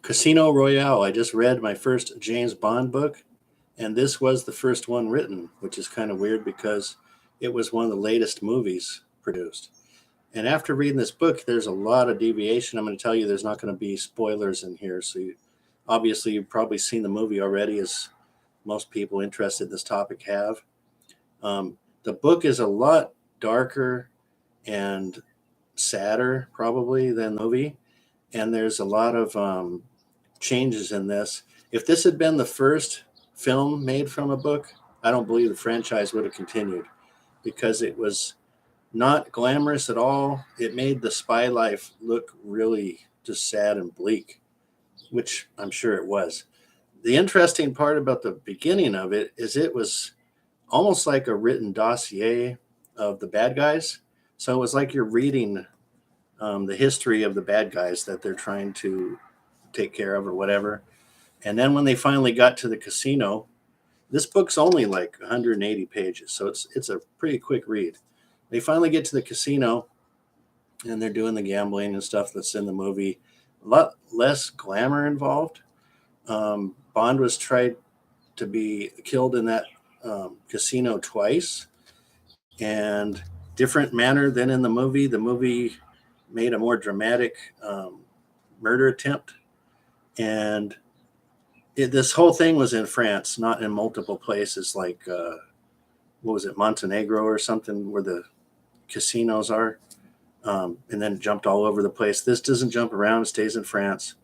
Casino Royale. I just read my first James Bond book, and this was the first one written, which is kind of weird because it was one of the latest movies produced. And after reading this book, there's a lot of deviation. I'm going to tell you there's not going to be spoilers in here. Obviously, you've probably seen the movie already, as most people interested in this topic have. The book is a lot darker and sadder, probably, than the movie. And there's a lot of changes in this. If this had been the first film made from a book, I don't believe the franchise would have continued because it was not glamorous at all. It made the spy life look really just sad and bleak, which I'm sure it was. The interesting part about the beginning of it is it was almost like a written dossier of the bad guys. So it was like you're reading the history of the bad guys that they're trying to take care of or whatever. And then when they finally got to the casino, this book's only like 180 pages, so it's a pretty quick read. They finally get to the casino, and they're doing the gambling and stuff that's in the movie. A lot less glamour involved. Bond was tried to be killed in that casino twice, and different manner than in the movie. The movie made a more dramatic murder attempt, and this whole thing was in France, not in multiple places like what was it, Montenegro or something, where the casinos are, and then it jumped all over the place. This doesn't jump around; it stays in France.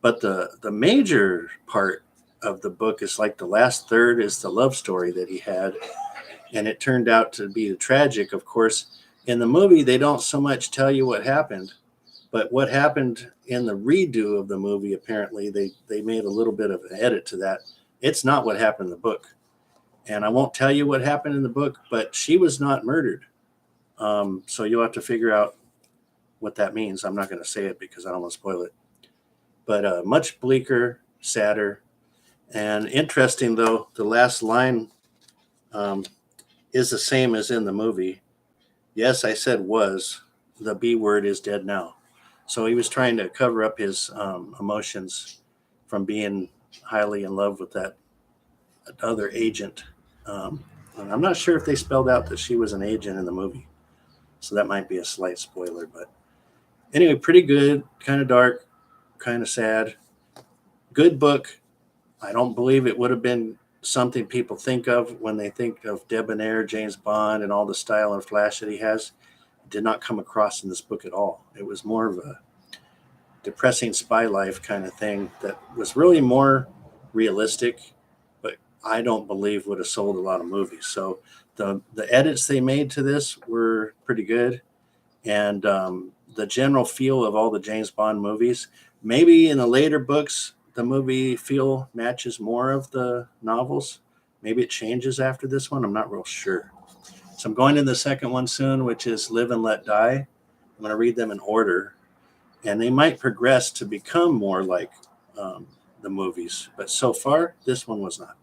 But the major part of the book is like the last third is the love story that he had, and it turned out to be tragic. Of course, in the movie they don't so much tell you what happened, but what happened in the redo of the movie, apparently they made a little bit of an edit to that. It's not what happened in the book, and I won't tell you what happened in the book, but she was not murdered. So you'll have to figure out what that means. I'm not going to say it because I don't want to spoil it. But much bleaker, sadder, and interesting, though, the last line is the same as in the movie. Yes, I said was. The B word is dead now. So he was trying to cover up his emotions from being highly in love with that other agent. And I'm not sure if they spelled out that she was an agent in the movie. So that might be a slight spoiler. But anyway, pretty good, kind of dark, kind of sad. Good book. I don't believe it would have been something people think of when they think of debonair James Bond and all the style and flash that he has. It did not come across in this book at all. It was more of a depressing spy life kind of thing that was really more realistic, but I don't believe would have sold a lot of movies. So the edits they made to this were pretty good, and the general feel of all the James Bond movies, maybe in the later books the movie feel matches more of the novels. Maybe it changes after this one. I'm not real sure. So I'm going to the second one soon, which is Live and Let Die. I'm going to read them in order, and they might progress to become more like the movies. But so far, this one was not.